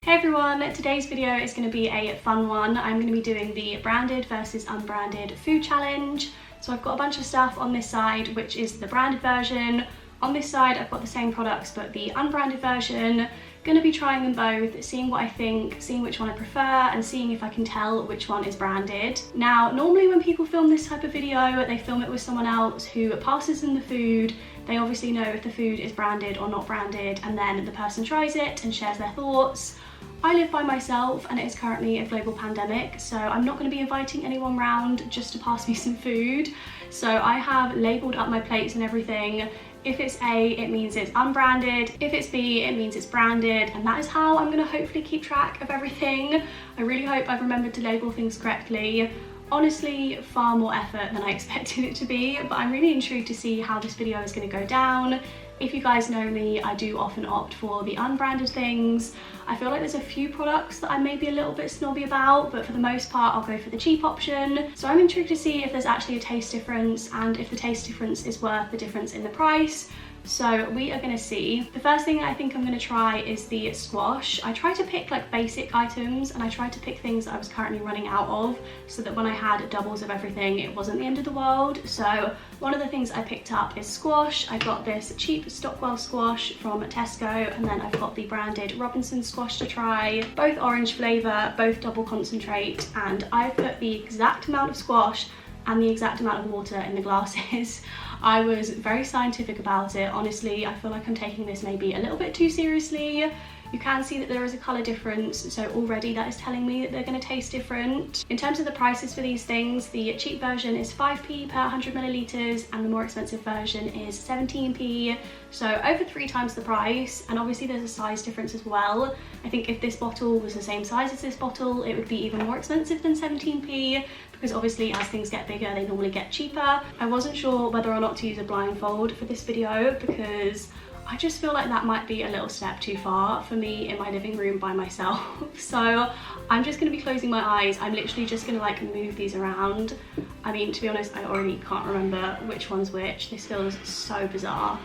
Hey everyone, today's video is going to be a fun one. I'm going to be doing the branded versus unbranded food challenge. So I've got a bunch of stuff on this side, which is the branded version. On this side, I've got the same products, but the unbranded version. Going to be trying them both, seeing what I think, seeing which one I prefer, and seeing if I can tell which one is branded. Now, normally when people film this type of video, they film it with someone else who passes them the food. They obviously know if the food is branded or not branded, and then the person tries it and shares their thoughts. I live by myself and it is currently a global pandemic, so I'm not going to be inviting anyone round just to pass me some food. So I have labelled up my plates and everything. If it's A, it means it's unbranded. If it's B, it means it's branded. And that is how I'm going to hopefully keep track of everything. I really hope I've remembered to label things correctly. Honestly, far more effort than I expected it to be, but I'm really intrigued to see how this video is going to go down. If you guys know me, I do often opt for the unbranded things. I feel like there's a few products that I may be a little bit snobby about, but for the most part, I'll go for the cheap option. So I'm intrigued to see if there's actually a taste difference and if the taste difference is worth the difference in the price. So we are going to see. The first thing I think I'm going to try is the squash. I tried to pick like basic items and I tried to pick things that I was currently running out of so that when I had doubles of everything, it wasn't the end of the world. So one of the things I picked up is squash. I got this cheap Stockwell squash from Tesco, and then I've got the branded Robinson squash to try. Both orange flavour, both double concentrate, and I've put the exact amount of squash and the exact amount of water in the glasses. I was very scientific about it. Honestly, I feel like I'm taking this maybe a little bit too seriously. You can see that there is a colour difference, so already that is telling me that they're going to taste different. In terms of the prices for these things, the cheap version is 5p per 100 millilitres and the more expensive version is 17p, so over 3 times the price. And obviously there's a size difference as well. I think if this bottle was the same size as this bottle, it would be even more expensive than 17p, because obviously as things get bigger, they normally get cheaper. I wasn't sure whether or not to use a blindfold for this video because I just feel like that might be a little step too far for me in my living room by myself. So I'm just going to be closing my eyes. I'm literally just going to like move these around. I mean, to be honest, I already can't remember which one's which. This feels so bizarre.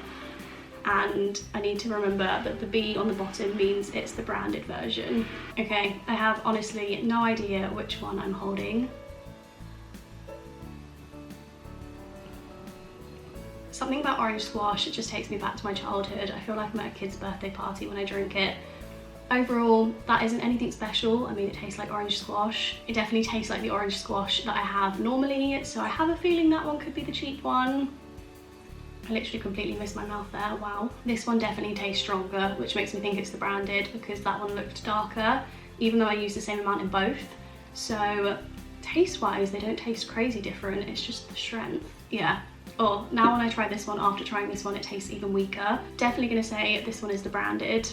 And I need to remember that the B on the bottom means it's the branded version. Okay, I have honestly no idea which one I'm holding. Something about orange squash, it just takes me back to my childhood. I feel like I'm at a kid's birthday party when I drink it. Overall, that isn't anything special. I mean, it tastes like orange squash. It definitely tastes like the orange squash that I have normally, so I have a feeling that one could be the cheap one. I literally completely missed my mouth there, wow. This one definitely tastes stronger, which makes me think it's the branded because that one looked darker, even though I used the same amount in both. So taste-wise, they don't taste crazy different, it's just the strength. Yeah. Oh, now when I try this one, after trying this one, it tastes even weaker. Definitely gonna say this one is the branded.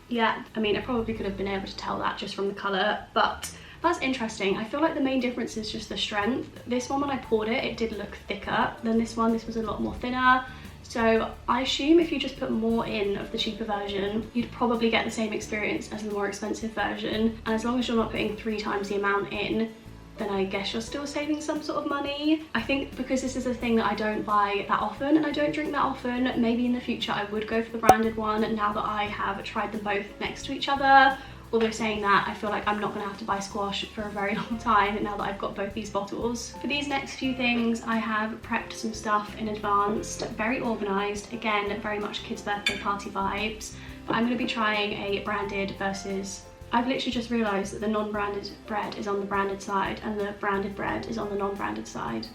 Yeah, I mean, I probably could have been able to tell that just from the colour, but that's interesting. I feel like the main difference is just the strength. This one, when I poured it, it did look thicker than this one. This was a lot more thinner. So I assume if you just put more in of the cheaper version, you'd probably get the same experience as the more expensive version. And as long as you're not putting 3 times the amount in, then I guess you're still saving some sort of money. I think because this is a thing that I don't buy that often and I don't drink that often, maybe in the future I would go for the branded one now that I have tried them both next to each other. Although saying that, I feel like I'm not going to have to buy squash for a very long time now that I've got both these bottles. For these next few things, I have prepped some stuff in advance, very organised, again, very much kids' birthday party vibes. But I'm going to be trying a branded versus... I've literally just realised that the non-branded bread is on the branded side and the branded bread is on the non-branded side.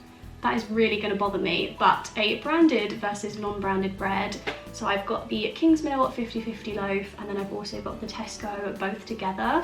That is really going to bother me, but a branded versus non-branded bread. So I've got the Kingsmill 50/50 loaf, and then I've also got the Tesco both together.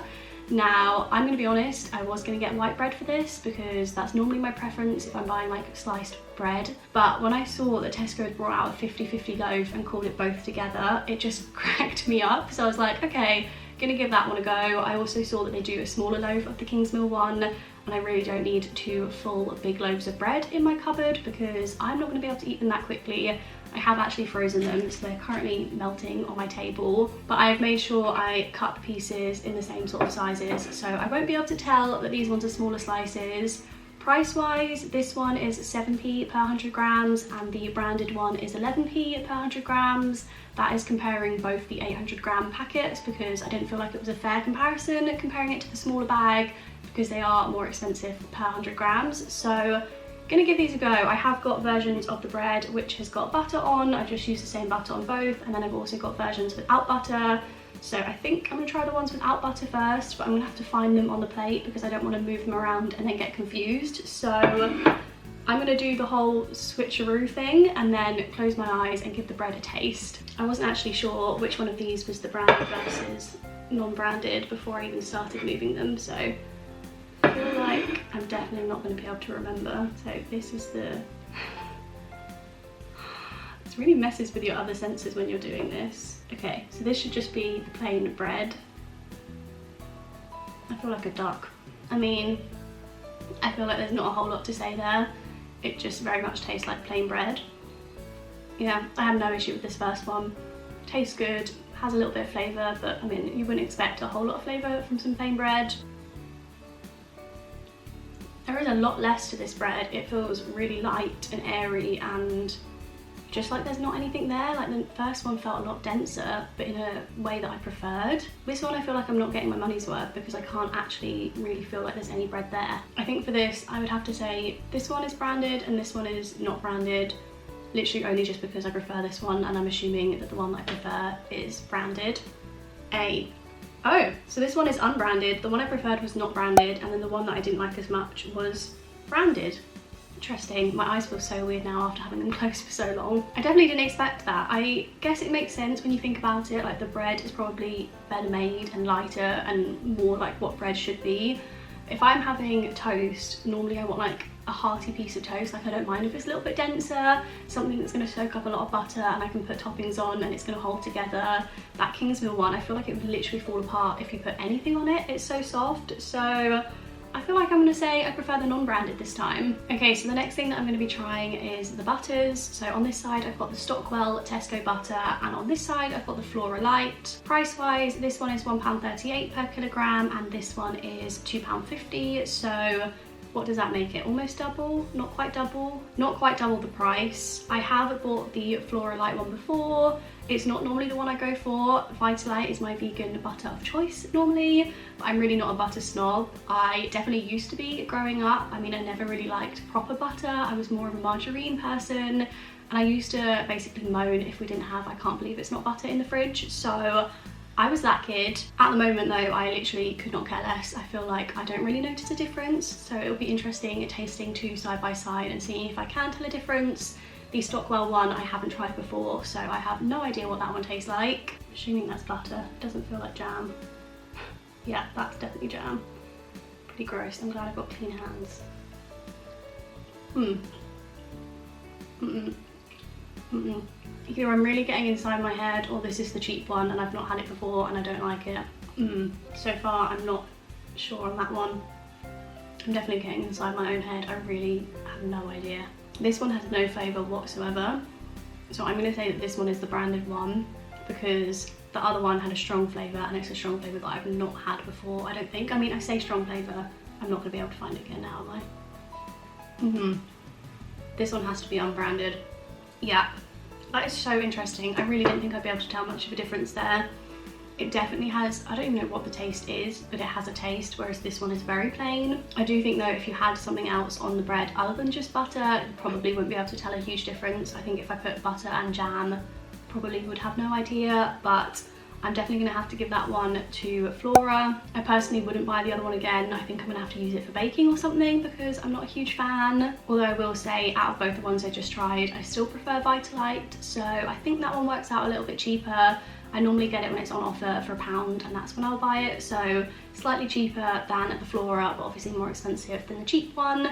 Now, I'm going to be honest, I was going to get white bread for this because that's normally my preference if I'm buying like sliced bread. But when I saw that Tesco had brought out a 50/50 loaf and called it both together, it just cracked me up. So I was like, okay, gonna give that one a go. I also saw that they do a smaller loaf of the Kingsmill one, and I really don't need 2 full big loaves of bread in my cupboard because I'm not gonna be able to eat them that quickly. I have actually frozen them, so they're currently melting on my table, but I've made sure I cut the pieces in the same sort of sizes, so I won't be able to tell that these ones are smaller slices. Price wise, this one is 7p per 100 grams and the branded one is 11p per 100 grams. That is comparing both the 800 gram packets because I didn't feel like it was a fair comparison comparing it to the smaller bag because they are more expensive per 100 grams. So gonna give these a go. I have got versions of the bread which has got butter on. I've just used the same butter on both, and then I've also got versions without butter. So I think I'm gonna try the ones without butter first, but I'm gonna have to find them on the plate because I don't want to move them around and then get confused. So I'm gonna do the whole switcheroo thing and then close my eyes and give the bread a taste. I wasn't actually sure which one of these was the branded versus non-branded before I even started moving them, so I feel like I'm definitely not going to be able to remember. So this is the... It really messes with your other senses when you're doing this. Okay, so this should just be the plain bread. I feel like a duck. I mean, I feel like there's not a whole lot to say there. It just very much tastes like plain bread. Yeah, I have no issue with this first one. Tastes good, has a little bit of flavour, but I mean, you wouldn't expect a whole lot of flavour from some plain bread. There is a lot less to this bread. It feels really light and airy and just like there's not anything there. Like the first one felt a lot denser, but in a way that I preferred. This one I feel like I'm not getting my money's worth because I can't actually really feel like there's any bread there. I think for this, I would have to say this one is branded and this one is not branded. Literally only just because I prefer this one and I'm assuming that the one that I prefer is branded. Oh, so this one is unbranded. The one I preferred was not branded, and then the one that I didn't like as much was branded. Interesting. My eyes feel so weird now after having them closed for so long. I definitely didn't expect that. I guess it makes sense when you think about it. Like the bread is probably better made and lighter and more like what bread should be. If I'm having toast, normally I want like a hearty piece of toast. Like I don't mind if it's a little bit denser, something that's going to soak up a lot of butter and I can put toppings on and it's going to hold together. That Kingsmill one, I feel like it would literally fall apart if you put anything on it. It's so soft. So I feel like I'm going to say I prefer the non-branded this time. Okay, so the next thing that I'm going to be trying is the butters. So on this side I've got the Stockwell Tesco butter, and on this side I've got the Flora Light. Price wise, this one is £1.38 per kilogram and this one is £2.50. So what does that make it? Almost double? Not quite double? Not quite double the price. I have bought the Flora Light one before. It's not normally the one I go for. Vitalite is my vegan butter of choice normally, but I'm really not a butter snob. I definitely used to be growing up. I mean, I never really liked proper butter. I was more of a margarine person, and I used to basically moan if we didn't have, I can't believe it's not butter in the fridge. So I was that kid. At the moment though, I literally could not care less. I feel like I don't really notice a difference. So it'll be interesting tasting two side by side and seeing if I can tell a difference. The Stockwell one I haven't tried before, so I have no idea what that one tastes like. I'm assuming that's butter. It doesn't feel like jam. Yeah, that's definitely jam. Pretty gross. I'm glad I've got clean hands. Either I'm really getting inside my head or this is the cheap one and I've not had it before and I don't like it. So far I'm not sure on that one. I'm definitely getting inside my own head. I really have no idea. This one has no flavour whatsoever, so I'm going to say that this one is the branded one because the other one had a strong flavour and it's a strong flavour that I've not had before, I don't think. I mean, I say strong flavour, I'm not going to be able to find it again now, am I? This one has to be unbranded. Yeah, that is so interesting. I really didn't think I'd be able to tell much of a difference there. It definitely has, I don't even know what the taste is, but it has a taste, whereas this one is very plain. I do think though, if you had something else on the bread other than just butter, you probably wouldn't be able to tell a huge difference. I think if I put butter and jam, probably would have no idea, but I'm definitely gonna have to give that one to Flora. I personally wouldn't buy the other one again. I think I'm gonna have to use it for baking or something because I'm not a huge fan. Although I will say, out of both the ones I just tried, I still prefer Vitalite, so I think that one works out a little bit cheaper. I normally get it when it's on offer for £1 and that's when I'll buy it, so slightly cheaper than the Flora, but obviously more expensive than the cheap one.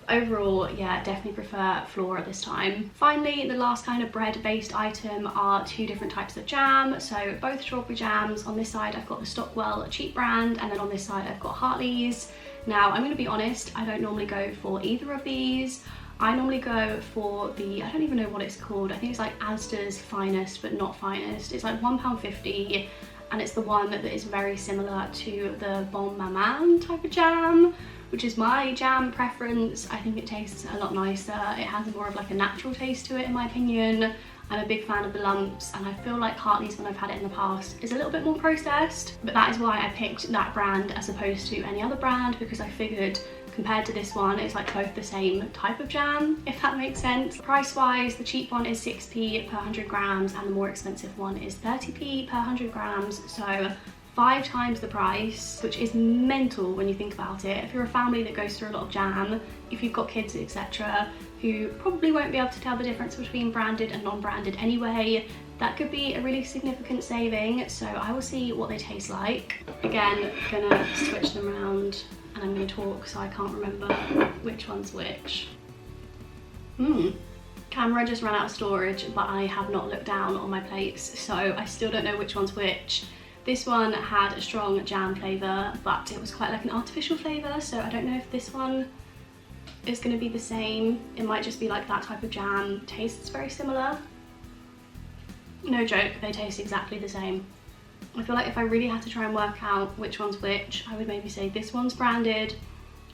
Overall, yeah, definitely prefer Flora this time. Finally, the last kind of bread-based item are two different types of jam. So both strawberry jams. On this side, I've got the Stockwell cheap brand, and then on this side, I've got Hartley's. Now, I'm gonna be honest, I don't normally go for either of these. I normally go for the, I don't even know what it's called. I think it's like Asda's Finest, but not Finest. It's like £1.50, and it's the one that is very similar to the Bon Maman type of jam, which is my jam preference. I think it tastes a lot nicer. It has more of like a natural taste to it in my opinion. I'm a big fan of the lumps, and I feel like Hartley's, when I've had it in the past, is a little bit more processed, but that is why I picked that brand as opposed to any other brand, because I figured compared to this one, it's like both the same type of jam, if that makes sense. Price wise, the cheap one is 6p per 100 grams and the more expensive one is 30p per 100 grams, so 5 times the price, which is mental when you think about it. If you're a family that goes through a lot of jam, if you've got kids, etc., who probably won't be able to tell the difference between branded and non-branded anyway, that could be a really significant saving. So I will see what they taste like. Again, gonna switch them around and I'm gonna talk so I can't remember which one's which. Camera just ran out of storage, but I have not looked down on my plates, so I still don't know which one's which. This one had a strong jam flavour, but it was quite like an artificial flavour, so I don't know if this one is going to be the same. It might just be like that type of jam. Tastes very similar. No joke, they taste exactly the same. I feel like if I really had to try and work out which one's which, I would maybe say this one's branded,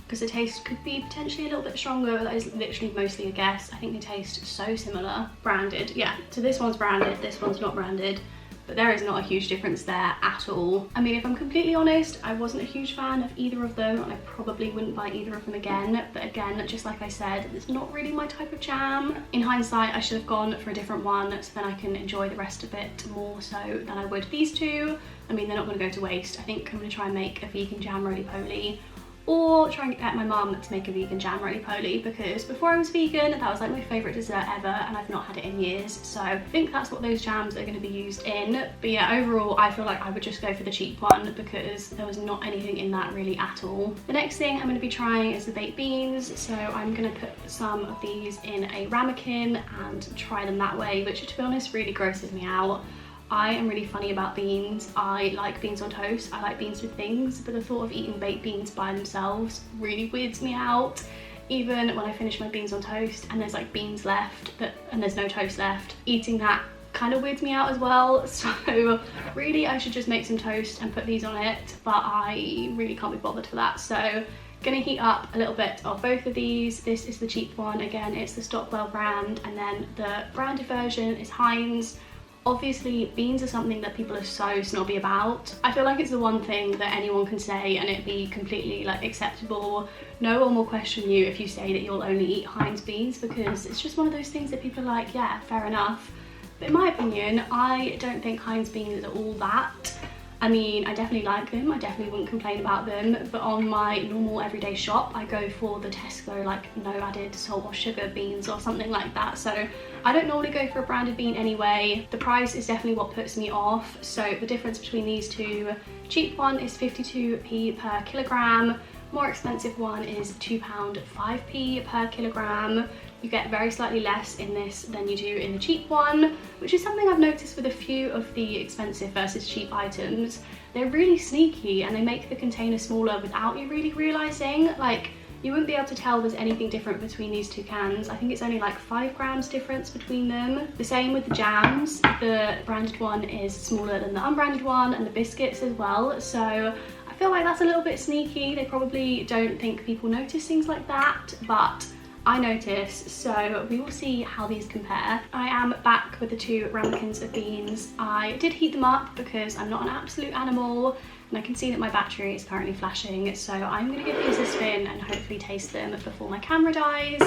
because the taste could be potentially a little bit stronger, but that is literally mostly a guess. I think they taste so similar. Branded, yeah. So this one's branded, this one's not branded, but there is not a huge difference there at all. I mean, if I'm completely honest, I wasn't a huge fan of either of them, and I probably wouldn't buy either of them again. But again, just like I said, it's not really my type of jam. In hindsight, I should have gone for a different one, so then I can enjoy the rest of it more so than I would these two. I mean, they're not gonna go to waste. I think I'm gonna try and make a vegan jam roly-poly, or try and get my mum to make a vegan jam roly-poly, because before I was vegan, that was like my favourite dessert ever, and I've not had it in years, so I think that's what those jams are going to be used in. But yeah, overall I feel like I would just go for the cheap one, because there was not anything in that really at all. The next thing I'm going to be trying is the baked beans, so I'm going to put some of these in a ramekin and try them that way, which to be honest really grosses me out. I am really funny about beans. I like beans on toast, I like beans with things, but the thought of eating baked beans by themselves really weirds me out. Even when I finish my beans on toast and there's like beans left and there's no toast left, eating that kind of weirds me out as well. So really I should just make some toast and put these on it, but I really can't be bothered for that. So gonna heat up a little bit of both of these. This is the cheap one, again it's the Stockwell brand, and then the branded version is Heinz. Obviously, beans are something that people are so snobby about. I feel like it's the one thing that anyone can say and it'd be completely like acceptable. No one will question you if you say that you'll only eat Heinz beans, because it's just one of those things that people are like, yeah, fair enough. But in my opinion, I don't think Heinz beans are all that. I mean, I definitely like them, I definitely wouldn't complain about them, but on my normal everyday shop, I go for the Tesco, like no added salt or sugar beans or something like that. So I don't normally go for a branded bean anyway. The price is definitely what puts me off. So the difference between these two, cheap one is 52p per kilogram, more expensive one is £2 5p per kilogram. You get very slightly less in this than you do in the cheap one, which is something I've noticed with a few of the expensive versus cheap items. They're really sneaky and they make the container smaller without you really realising. Like, you wouldn't be able to tell there's anything different between these two cans. I think it's only like 5 grams difference between them. The same with the jams. The branded one is smaller than the unbranded one, and the biscuits as well. So I feel like that's a little bit sneaky. They probably don't think people notice things like that, but I notice, so we will see how these compare. I am back with the 2 ramekins of beans. I did heat them up because I'm not an absolute animal, and I can see that my battery is currently flashing, so I'm going to give these a spin and hopefully taste them before my camera dies,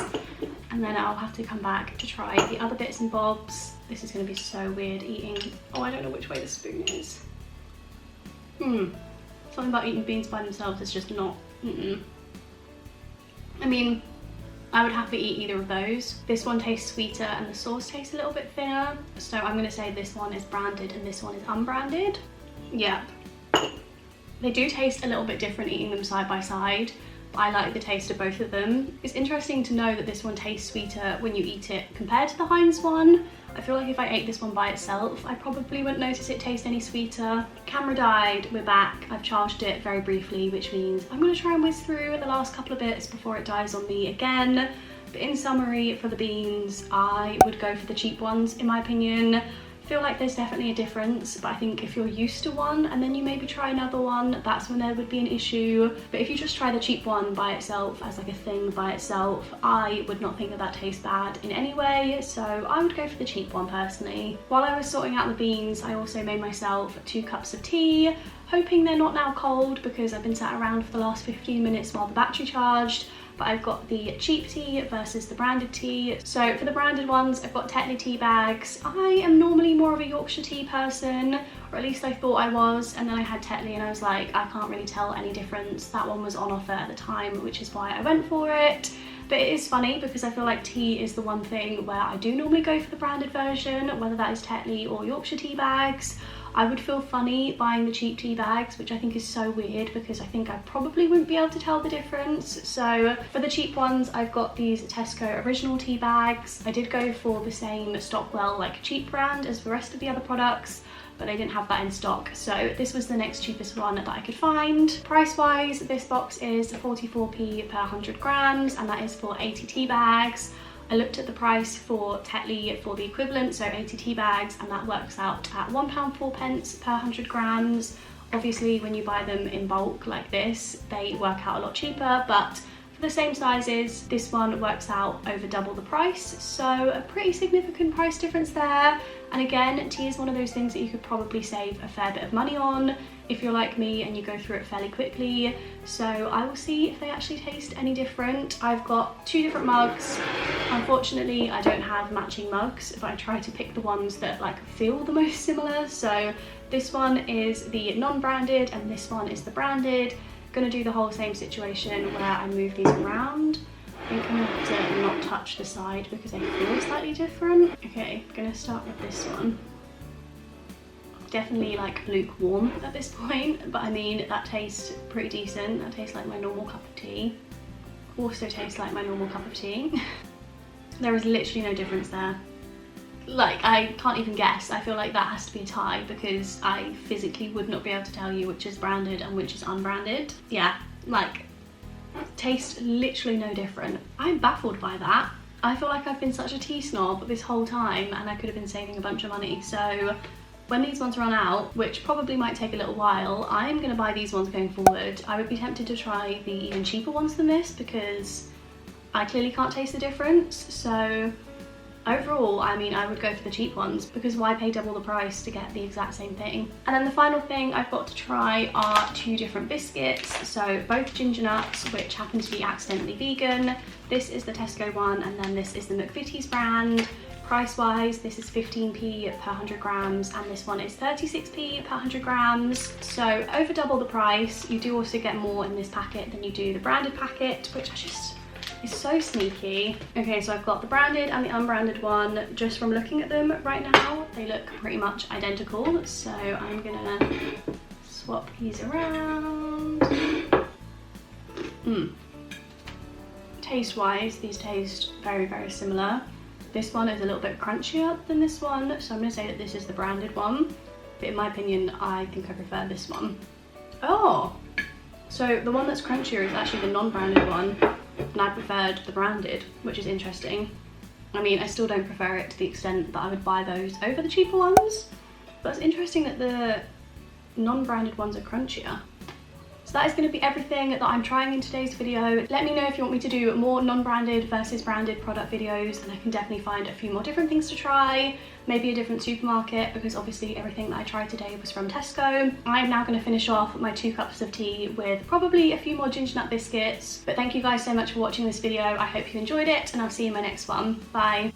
and then I'll have to come back to try the other bits and bobs. This is going to be so weird eating. Oh, I don't know which way the spoon is. Something about eating beans by themselves is just not. I mean, I would happily eat either of those. This one tastes sweeter and the sauce tastes a little bit thinner. So I'm gonna say this one is branded and this one is unbranded. Yep. They do taste a little bit different eating them side by side, but I like the taste of both of them. It's interesting to know that this one tastes sweeter when you eat it compared to the Heinz one. I feel like if I ate this one by itself, I probably wouldn't notice it taste any sweeter. Camera died, we're back. I've charged it very briefly, which means I'm gonna try and whiz through the last couple of bits before it dies on me again. But in summary, for the beans, I would go for the cheap ones in my opinion. feel like there's definitely a difference, but I think if you're used to one and then you maybe try another one, that's when there would be an issue. But if you just try the cheap one by itself as like a thing by itself, I would not think that that tastes bad in any way, so I would go for the cheap one personally. While I was sorting out the beans, I also made myself 2 cups of tea, hoping they're not now cold because I've been sat around for the last 15 minutes while the battery charged. But I've got the cheap tea versus the branded tea. So for the branded ones, I've got Tetley tea bags. I am normally more of a Yorkshire tea person, or at least I thought I was, and then I had Tetley and I was like, I can't really tell any difference. That one was on offer at the time, which is why I went for it. But it is funny because I feel like tea is the one thing where I do normally go for the branded version, whether that is Tetley or Yorkshire tea bags. I would feel funny buying the cheap tea bags, which I think is so weird because I think I probably wouldn't be able to tell the difference. So for the cheap ones, I've got these Tesco original tea bags. I did go for the same Stockwell like cheap brand as the rest of the other products, but they didn't have that in stock. So this was the next cheapest one that I could find. Price wise, this box is 44p per 100 grams, and that is for 80 tea bags. I looked at the price for Tetley for the equivalent, so 80 tea bags, and that works out at £1.04 per 100 grams. Obviously, when you buy them in bulk like this, they work out a lot cheaper, but for the same sizes, this one works out over double the price, so a pretty significant price difference there. And again, tea is one of those things that you could probably save a fair bit of money on if you're like me and you go through it fairly quickly. So I will see if they actually taste any different. I've got 2 different mugs. Unfortunately, I don't have matching mugs, but I try to pick the ones that like feel the most similar. So this one is the non-branded and this one is the branded. Gonna do the whole same situation where I move these around. I think I'm gonna have to not touch the side because they feel slightly different. Okay, I'm gonna start with this one. Definitely like lukewarm at this point, but I mean, that tastes pretty decent. That tastes like my normal cup of tea. Also tastes like my normal cup of tea. There is literally no difference there. Like, I can't even guess. I feel like that has to be a tie because I physically would not be able to tell you which is branded and which is unbranded. Yeah, like, tastes literally no different. I'm baffled by that. I feel like I've been such a tea snob this whole time and I could have been saving a bunch of money. So when these ones run out, which probably might take a little while, I'm gonna buy these ones going forward. I would be tempted to try the even cheaper ones than this because I clearly can't taste the difference. So overall, I mean, I would go for the cheap ones because why pay double the price to get the exact same thing? And then the final thing I've got to try are 2 different biscuits. So both ginger nuts, which happen to be accidentally vegan. This is the Tesco one, and then this is the McVitie's brand. Price wise, this is 15p per 100 grams and this one is 36p per 100 grams. So over double the price. You do also get more in this packet than you do the branded packet, which is so sneaky. Okay, so I've got the branded and the unbranded one. Just from looking at them right now, they look pretty much identical. So I'm gonna swap these around. Taste wise, these taste very, very similar. This one is a little bit crunchier than this one, so I'm going to say that this is the branded one. But in my opinion, I think I prefer this one. Oh! So the one that's crunchier is actually the non-branded one, and I preferred the branded, which is interesting. I mean, I still don't prefer it to the extent that I would buy those over the cheaper ones, but it's interesting that the non-branded ones are crunchier. So that is going to be everything that I'm trying in today's video. Let me know if you want me to do more non-branded versus branded product videos, and I can definitely find a few more different things to try. Maybe a different supermarket, because obviously everything that I tried today was from Tesco. I am now going to finish off my 2 cups of tea with probably a few more ginger nut biscuits. But thank you guys so much for watching this video. I hope you enjoyed it, and I'll see you in my next one. Bye.